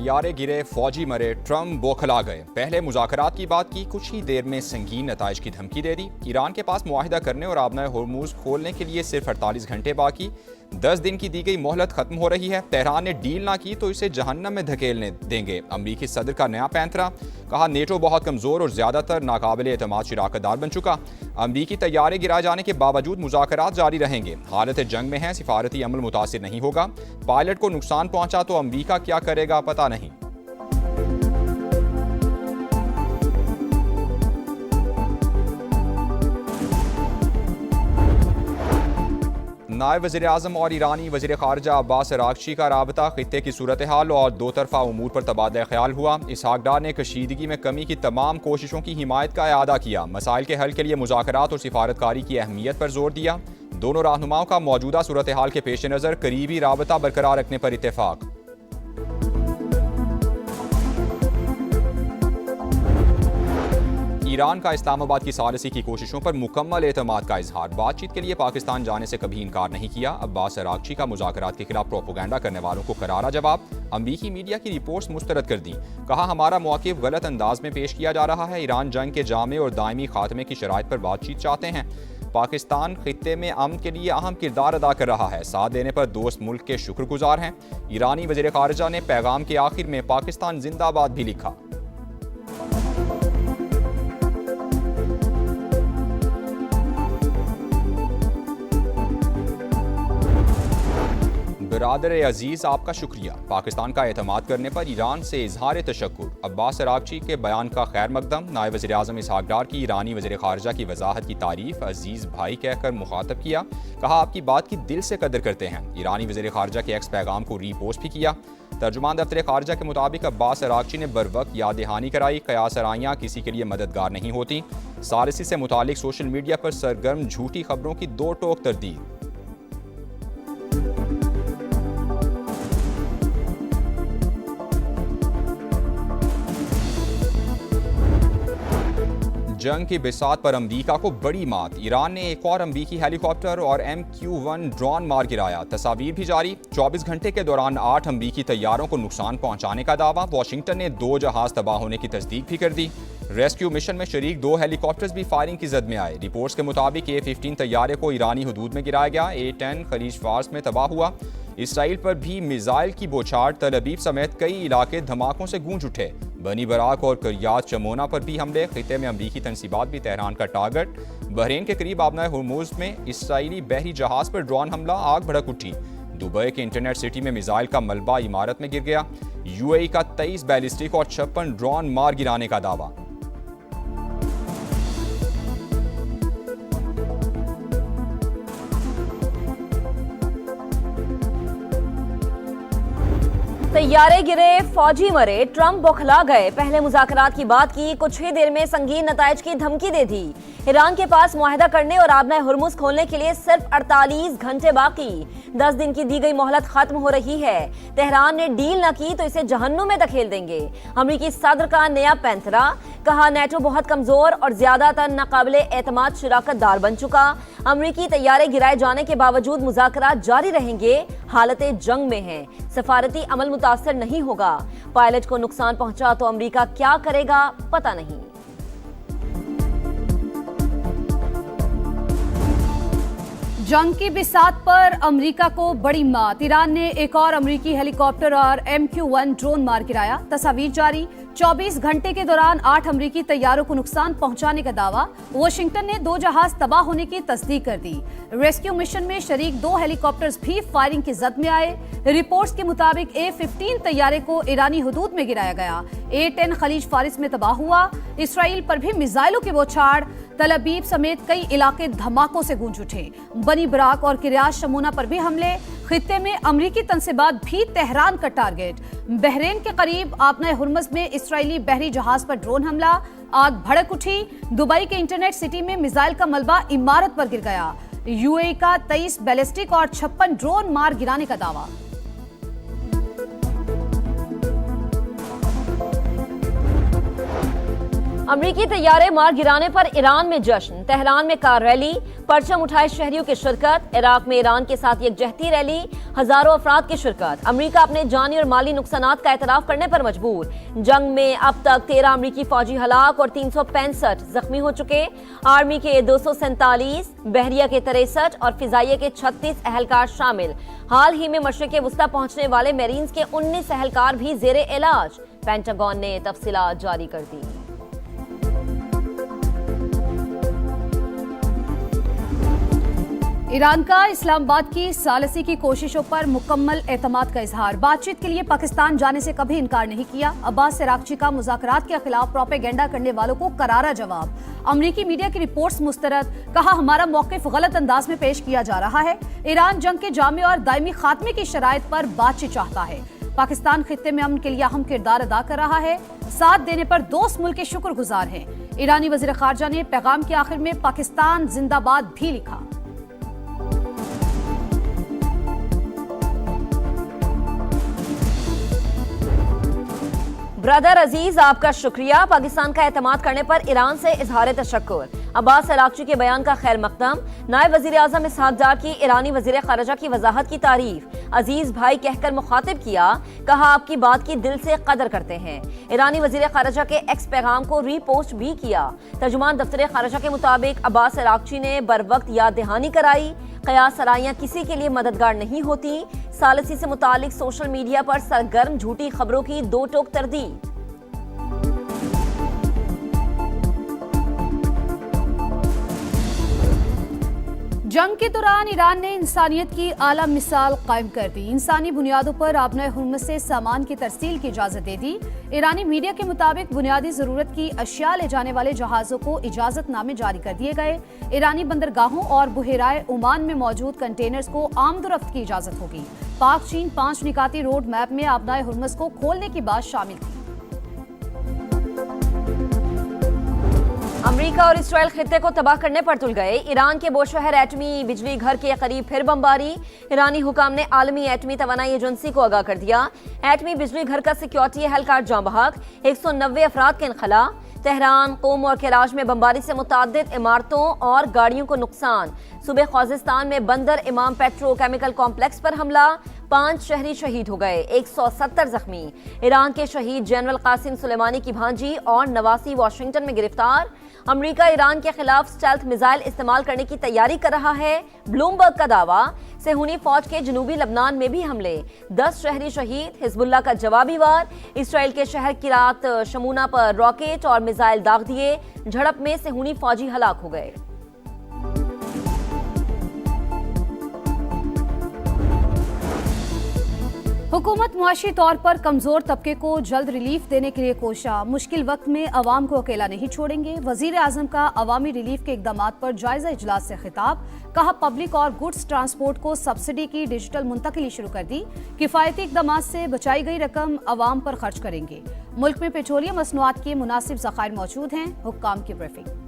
तैयारे गिरे, फौजी मरे, ट्रम्प बौखला गए। पहले मुज़ाकरात की बात की, कुछ ही देर में संगीन नताइज की धमकी दे दी। ईरान के पास मुआहिदा करने और आबनाए होर्मुज़ खोलने के लिए सिर्फ 48 घंटे बाकी। 10 दिन की दी गई मोहलत खत्म हो रही है। तेहरान ने डील ना की तो इसे जहन्नम में धकेलने देंगे। अमरीकी सदर का नया पैंतरा, कहा नेटो बहुत कमज़ोर और ज़्यादातर नाकाबिल एतमाद शराकतदार बन चुका। अमरीकी तैयारे गिराए जाने के बावजूद मुज़ाकरात जारी रहेंगे। हालत जंग में है, सिफारती अमल मुतासिर नहीं होगा। पायलट को नुकसान पहुंचा तो अमरीका क्या करेगा पता नहीं। नायब वज़ीर आज़म और ईरानी वज़ीर ख़ारजा अब्बास अराग़ची का राबता, ख़ित्ते की सूरत हाल और दो तरफ़ा उमूर पर तबादला ख्याल हुआ। इसहाक़ डार ने कशीदगी में कमी की तमाम कोशिशों की हिमायत का इआदा किया। मसाइल के हल के लिए मुज़ाकरात और सिफारतकारी की अहमियत पर जोर दिया। दोनों रहनुमाओं का मौजूदा सूरत हाल के पेश नज़र करीबी राबता बरकरार रखने पर इत्तेफाक। ईरान का इस्लामाबाद की सालिसी की कोशिशों पर मुकम्मल एतमाद का इजहार। बातचीत के लिए पाकिस्तान जाने से कभी इनकार नहीं किया। अब्बास अराग़ची का मुज़ाकरात के खिलाफ प्रोपोगंडा करने वालों को करारा जवाब। अमरीकी मीडिया की रिपोर्ट्स मुस्तरद कर दी। कहा हमारा मौक़िफ़ गलत अंदाज में पेश किया जा रहा है। ईरान जंग के जामे और दायमी खात्मे की शराइत पर बातचीत चाहते हैं। पाकिस्तान खित्ते में अमन के लिए अहम किरदार अदा कर रहा है। साथ देने पर दोस्त मुल्क के शुक्रगुजार हैं। ईरानी वज़ीर ख़ारजा ने पैगाम के आखिर में पाकिस्तान जिंदाबाद भी लिखा। बरादर अजीज़, आपका शुक्रिया। पाकिस्तान का एतमाद करने पर ईरान से इजहार तशक्कुर। अब्बास अराग़ची के बयान का खैर मकदम। नायब वज़ीर आज़म इसहाक़ डार की ईरानी वज़ीर ख़ारजा की वजाहत की तारीफ अजीज़ भाई कहकर मुखातब किया। कहा आपकी बात की दिल से कदर करते हैं। ईरानी वज़ीर ख़ारजा के एक्स पैगाम को रीपोस्ट भी किया। तर्जुमान दफ्तर ख़ारजा के मुताबिक अब्बास अराग़ची ने बरवक्त याद दहानी कराई। क़यास आराइयाँ किसी के लिए मददगार नहीं होती। सालिसी से मुतालिक सोशल मीडिया पर सरगर्म झूठी खबरों की दो टोक तरदीद। जंग की बिसात पर अमरीका को बड़ी मात। ईरान ने एक और अमरीकी हेलीकॉप्टर और MQ-1 ड्रोन मार गिराया। तस्वीर भी जारी। 24 घंटे के दौरान 8 अमरीकी तैयारों को नुकसान पहुंचाने का दावा। वाशिंगटन ने 2 जहाज तबाह होने की तस्दीक भी कर दी। रेस्क्यू मिशन में शरीक 2 हेलीकॉप्टर्स भी फायरिंग की जद में आए। रिपोर्ट्स के मुताबिक A-15 तैयारे को ईरानी हदूद में गिराया गया। A-10 खलीज फार्स में तबाह हुआ। इसराइल पर भी मिसाइल की बौछार। तल अवीव समेत कई इलाके धमाकों से गूंज उठे। बनी बराक और करियात चमोना पर भी हमले। खित्ते में अमरीकी तनसीबात भी तेहरान का टारगेट। बहरीन के करीब आबनाए होर्मुज़ में इसराइली बहरी जहाज पर ड्रोन हमला, आग भड़क उठी। दुबई के इंटरनेट सिटी में मिसाइल का मलबा इमारत में गिर गया। UAE का 23 बैलिस्टिक और 56 ड्रोन मार गिराने का दावा। तैयारे गिरे, फौजी मरे, ट्रम्प बौखला गए। पहले मुज़ाकरात की बात की, कुछ ही देर में संगीन नताइज की धमकी दे दी। ईरान के पास मुआहिदा करने और आबनाए होर्मुज़ खोलने के लिए सिर्फ 48 घंटे बाकी। 10 दिन की दी गई मोहलत खत्म हो रही है। तेहरान ने डील न की तो इसे जहन्नुम में धकेल देंगे। अमरीकी सदर का नया पैंतरा, कहा नेटो बहुत कमजोर और ज्यादातर नाकाबिले एतमाद शराकतदार बन चुका। अमरीकी तैयारे गिराए जाने के बावजूद मुज़ाकरात जारी रहेंगे। हालतें जंग में हैं, सफारती अमल मुतासर नहीं होगा। पायलट को नुकसान पहुंचा तो अमरीका क्या करेगा पता नहीं। जंग की बिसात पर अमेरिका को बड़ी मात। ईरान ने एक और अमेरिकी हेलीकॉप्टर और MQ-1 ड्रोन मार गिराया। तस्वीर जारी। 24 घंटे के दौरान 8 अमेरिकी तैयारों को नुकसान पहुंचाने का दावा। वाशिंगटन ने 2 जहाज तबाह होने की तस्दीक कर दी। रेस्क्यू मिशन में शरीक 2 हेलीकॉप्टर्स भी फायरिंग की जद में आए। रिपोर्ट्स के मुताबिक A-15 तैयारे को ईरानी हदूद में गिराया गया। A-10 खलीज फारिस में तबाह हुआ। इसराइल पर भी मिसाइलों की बौछार। तल अवीव समेत कई इलाके धमाकों से गूंज उठे। बनी बराक और किरियात शमोना पर भी हमले। खित्ते में अमरीकी तनसीबात भी तेहरान का टारगेट। बहरीन के करीब आबनाए होर्मुज़ में इसराइली बहरी जहाज पर ड्रोन हमला, आग भड़क उठी। दुबई के इंटरनेट सिटी में मिसाइल का मलबा इमारत पर गिर गया। UAE का 23 बैलिस्टिक और 56 ड्रोन मार गिराने का दावा। अमरीकी तैयारे मार गिराने पर ईरान में जश्न, तेहरान में कार रैली, परचम उठाए शहरियों की शिरकत। इराक में ईरान के साथ यकजहती रैली, हजारों अफराद की शिरकत। अमरीका अपने जानी और माली नुकसानात का एतराफ करने पर मजबूर। जंग में अब तक 13 अमरीकी फौजी हलाक और 365 जख्मी हो चुके। आर्मी के 247, बहरिया के 63 और फिजाइया के 36 एहलकार शामिल। हाल ही में मशरिक़ वुस्ता पहुंचने वाले मेरीन्स के 19 एहलकार भी जेरे इलाज। पेंटागन ने तफसीलात जारी कर दी। ईरान का इस्लामाबाद की सालसी की कोशिशों पर मुकम्मल एतमाद का इजहार। बातचीत के लिए पाकिस्तान जाने से कभी इनकार नहीं किया। अब्बास अरागची का मुज़ाकरात के खिलाफ प्रोपेगेंडा करने वालों को करारा जवाब। अमरीकी मीडिया की रिपोर्ट्स मुस्तरद, कहा हमारा मौक़िफ़ गलत अंदाज में पेश किया जा रहा है। ईरान जंग के जामे और दायमी खात्मे की शराइत पर बातचीत चाहता है। पाकिस्तान खित्ते में अमन के लिए अहम किरदार अदा कर रहा है। साथ देने पर दोस्त मुल्क के शुक्रगुजार हैं। ईरानी वज़ीर ख़ारजा ने पैगाम के आखिर में पाकिस्तान जिंदाबाद भी लिखा। ब्रदर अजीज, आपका शुक्रिया। पाकिस्तान का एतमाद करने पर ईरान से इजहार तशक्कुर। अब्बास अरागची के बयान का खैर मकदम। नायब वजीर आजम इसहाक डार की ईरानी वजीर खारजा की वजाहत की तारीफ। अजीज भाई कहकर मुखातिब किया, कहा आपकी बात की दिल से कदर करते हैं। ईरानी वजीर खारजा के एक्स पैगाम को रीपोस्ट भी किया। तर्जुमान दफ्तर खारजा के मुताबिक अब्बास अरागची ने बर वक्त याद दहानी कराई। कयास सराइयां किसी के लिए मददगार नहीं होती। सालसी से मुतालिक सोशल मीडिया पर सरगर्म झूठी खबरों की दो टोक तरदीद। जंग के दौरान ईरान ने इंसानियत की आला मिसाल कायम कर दी। इंसानी बुनियादों पर आबनाए हुर्मुज़ से सामान की तरसील की इजाज़त दे दी। ईरानी मीडिया के मुताबिक बुनियादी ज़रूरत की अशिया ले जाने वाले जहाज़ों को इजाज़तनामे जारी कर दिए गए। ईरानी बंदरगाहों और बुहेराए ओमान में मौजूद कंटेनर्स को आमदोरफ्त की इजाज़त होगी। पाक चीन 5 निकाती रोड मैप में आबनाए हुर्मुज़ को खोलने की बात शामिल थी। अमरीका और इसराइल खित्ते को तबाह करने पर तुल गए। ईरान के बोशहर एटमी बिजली घर के करीब फिर बमबारी। ईरानी हुकाम ने आलमी एटमी तवानाई एजेंसी को आगाह कर दिया। एटमी बिजली घर का सिक्योरिटी एहलकार जाँ बहक, 190 अफराद के इनखला। तेहरान, कोम और कराच में बमबारी से मुताद्दिद इमारतों और गाड़ियों को नुकसान। सुबह ख्वाजिस्तान में बंदर इमाम पेट्रोकेमिकल कॉम्प्लेक्स पर हमला, 5 शहरी शहीद हो गए, 170 जख्मी। ईरान के शहीद जनरल कासिम सुलेमानी की भांजी और नवासी वाशिंगटन में गिरफ्तार। अमरीका ईरान के खिलाफ स्टेल्थ मिसाइल इस्तेमाल करने की तैयारी कर रहा है, ब्लूमबर्ग का दावा। सेहूनी फौज के जनूबी लबनान में भी हमले, 10 शहरी शहीद। हिजबुल्लाह का जवाबी वार। इसराइल के शहर किरात शमूना पर रॉकेट और मिसाइल दाग दिए। झड़प में सेहूनी फौजी हलाक हो गए। हुकूमत मुआशी तौर पर कमजोर तबके को जल्द रिलीफ देने के लिए कोशा। मुश्किल वक्त में अवाम को अकेला नहीं छोड़ेंगे। वजीर आजम का अवामी रिलीफ के इकदामात पर जायजा इजलास से खिताब। कहा पब्लिक और गुड्स ट्रांसपोर्ट को सब्सिडी की डिजिटल मुंतकिली शुरू कर दी। किफायती इकदामात से बचाई गई रकम अवाम पर खर्च करेंगे। मुल्क में पेट्रोलियम मसनूआत के मुनासिब ज़खायर मौजूद हैं। हुक्काम की ब्रीफिंग।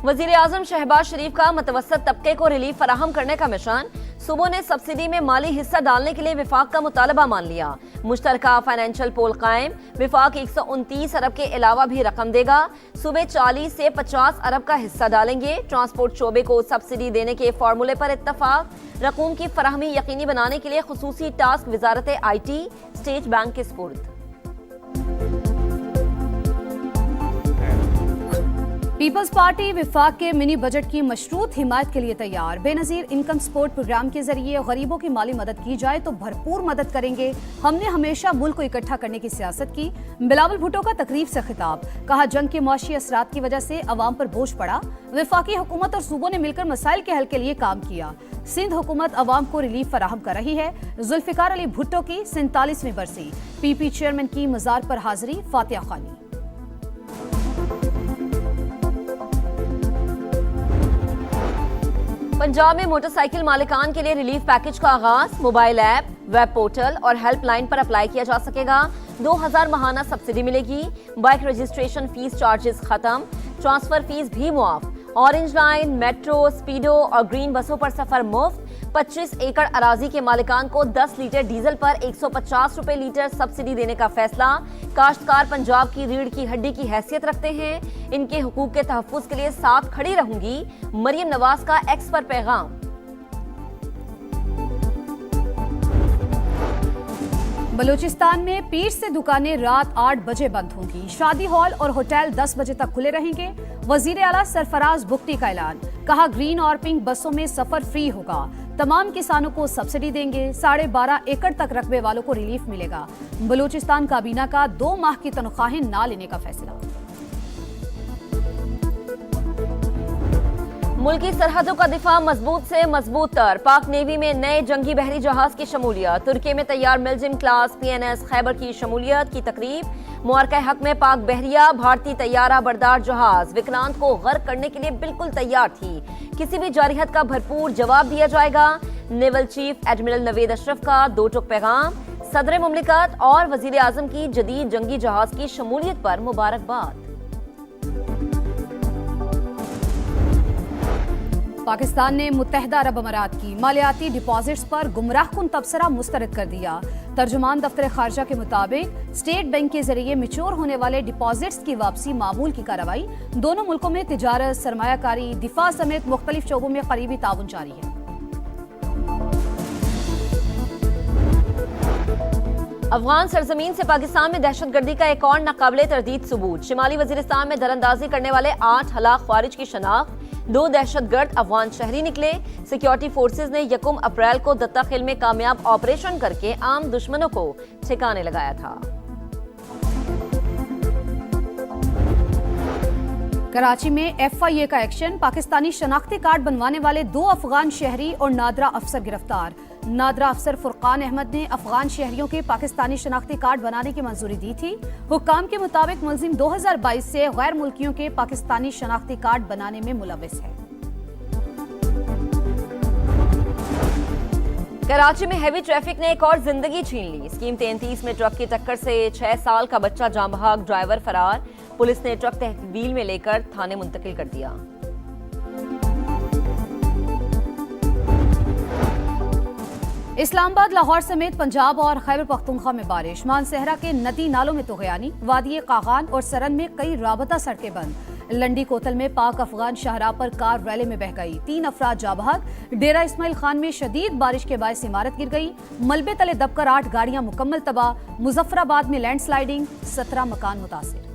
वजीर आजम शहबाज शरीफ का मुतवस्सित तबके को रिलीफ फराहम करने का मिशन। सूबों ने सब्सिडी में माली हिस्सा डालने के लिए विफाक का मुतालबा मान लिया। मुश्तरका फाइनेंशियल पोल कायम। विफाक 129 अरब के अलावा भी रकम देगा। सूबे 40 से 50 अरब का हिस्सा डालेंगे। ट्रांसपोर्ट शोबे को सब्सिडी देने के फार्मूले पर इत्तफाक। रकूम की फराहमी यकीनी बनाने के लिए खुसूसी task Wazarat IT state bank के सुपुर्द। पीपल्स पार्टी विफाक के मिनी बजट की मशरूत हिमायत के लिए तैयार। बेनजीर इनकम सपोर्ट प्रोग्राम के जरिए गरीबों की माली मदद की जाए तो भरपूर मदद करेंगे। हमने हमेशा मुल्क को इकट्ठा करने की सियासत की। बिलावल भुट्टो का तकरीब से खिताब। कहा जंग के मौशी असरात की वजह से अवाम पर बोझ पड़ा। विफाकी हुकूमत और सूबों ने मिलकर मसाइल के हल के लिए काम किया। सिंध हुकूमत अवाम को रिलीफ फराहम कर रही है। जुल्फिकार अली भुट्टो की 47वीं बरसी। PP चेयरमैन की मजार पर हाजिरी। फातिया खानी। पंजाब में मोटरसाइकिल मालिकान के लिए रिलीफ पैकेज का आगाज। मोबाइल ऐप, वेब पोर्टल और हेल्पलाइन पर अप्लाई किया जा सकेगा। 2000 माहाना सब्सिडी मिलेगी। बाइक रजिस्ट्रेशन फीस चार्जेस खत्म। ट्रांसफर फीस भी मुआफ। ऑरेंज लाइन, मेट्रो, स्पीडो और ग्रीन बसों पर सफर मुफ्त। 25 एकड़ अराजी के मालिकान को 10 लीटर डीजल पर 150 रुपए लीटर सब्सिडी देने का फैसला। काश्तकार पंजाब की रीढ़ की हड्डी की हैसियत रखते हैं, इनके हुकूक के तहफ्फुज के लिए साथ खड़ी रहूंगी, मरियम नवाज का एक्स पर पैगाम। बलूचिस्तान में पीर से दुकानें रात 8 बजे बंद होंगी। शादी हॉल और होटल 10 बजे तक खुले रहेंगे। वजीर आला सरफराज बुख्ती का ऐलान, कहा ग्रीन और पिंक बसों में सफर फ्री होगा। तमाम किसानों को सब्सिडी देंगे। 12.5 एकड़ तक रकबे वालों को रिलीफ मिलेगा। बलूचिस्तान काबीना का 2 माह की तनख्वाहें ना लेने का फैसला। मुल्की सरहदों का दिफा मजबूत से मजबूत तर। पाक नेवी में नए जंगी बहरी जहाज की शमूलियत। तुर्की में तैयार मिल्जिम क्लास PNS खैबर की शमूलियत की तकरीब। मुआरका हक में पाक बहरिया भारतीय तैयारा बरदार जहाज विक्रांत को गर्क करने के लिए बिल्कुल तैयार थी। किसी भी जारिहत का भरपूर जवाब दिया जाएगा। Naval chief admiral Naved Ashraf का 2 टुक पैगाम। सदर मुमलिकत और वजीर आजम की जदीद जंगी जहाज की शमूलियत पर मुबारकबाद। पाकिस्तान ने मुत्तहिदा अरब अमारात की मालियाती डिपॉजिट्स पर गुमराहकुन तबसरा मुस्तरद कर दिया। तर्जुमान दफ्तर खारजा के मुताबिक स्टेट बैंक के जरिए मिच्योर होने वाले डिपॉजिट्स की वापसी मामूल की कार्रवाई। दोनों मुल्कों में तिजारत, सरमायाकारी, दिफा समेत मुख्तलिफ शोबों में करीबी ताउन जारी है। अफगान सरजमीन से पाकिस्तान में दहशतगर्दी का एक और नाकाबिले तरदीद सबूत। शिमाली वजीरिस्तान में दरअंदाजी करने वाले 8 हलाक ख्वारिज की शनाख्त। 2 दहशतगर्द अफगान शहरी निकले। सिक्योरिटी फोर्सेज ने 1 अप्रैल को दत्ता खेल में कामयाब ऑपरेशन करके आम दुश्मनों को ठिकाने लगाया था। कराची में FIA का एक्शन। पाकिस्तानी शनाख्ती कार्ड बनवाने वाले 2 अफगान शहरी और नादरा अफसर गिरफ्तार। नादरा अफसर फुरकान अहमद ने अफगान शहरियों के पाकिस्तानी शनाख्ती कार्ड बनाने की मंजूरी दी थी। हुक्काम के मुताबिक मुलजिम 2022 से गैर मुल्कियों के पाकिस्तानी शनाख्ती कार्ड बनाने में मुलविस है। कराची में हैवी ट्रैफिक ने एक और जिंदगी छीन ली। स्कीम 33 में ट्रक की टक्कर से 6 साल का बच्चा जाँ बहक, ड्राइवर फरार। पुलिस ने ट्रक तहवील में लेकर थाने मुंतकिल कर दिया। इस्लामाबाद, लाहौर समेत पंजाब और खैबर पख्तूनख्वा में बारिश। मानसहरा के नदी नालों में तुगयानी। वादी कागान और सरन में कई राबता सड़कें बंद। लंडी कोतल में पाक अफगान शाहराह पर कार रैली में बह गई। 3 अफराद जाँ बहक। डेरा इस्माइल खान में शदीद बारिश के बायस इमारत गिर गई। मलबे तले दबकर 8 गाड़ियां मुकम्मल तबाह। मुजफ्फराबाद में लैंडस्लाइडिंग, 17 मकान मुतासिर।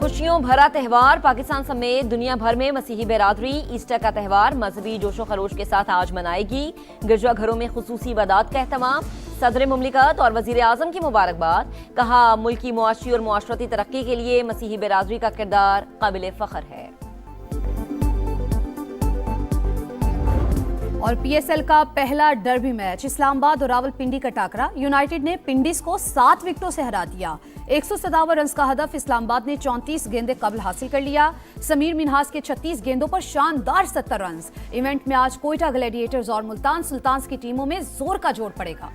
खुशियों भरा त्यौहार। पाकिस्तान समेत दुनिया भर में मसीही बिरादरी ईस्टर का त्यौहार मजहबी जोशो खरोश के साथ आज मनाएगी। गिरजाघरों में खुसूसी इबादत का एहतमाम। सदर मुमलिकत और वजीर आजम की मुबारकबाद। कहा मुल्की मुआशी और मुआशरती तरक्की के लिए मसीही बिरादरी का किरदार काबिल फख्र है। और PSL का पहला डर्बी मैच इस्लामाबाद और रावलपिंडी का टाकरा। यूनाइटेड ने पिंडीज को 7 विकेटों से हरा दिया। 157 रन का हदफ इस्लामाबाद ने 34 गेंदें कबल हासिल कर लिया। समीर मिन्हास के 36 गेंदों पर शानदार 70 रन। इवेंट में आज कोयटा ग्लैडिएटर्स और मुल्तान सुल्तान्स की टीमों में जोर का जोड़ पड़ेगा।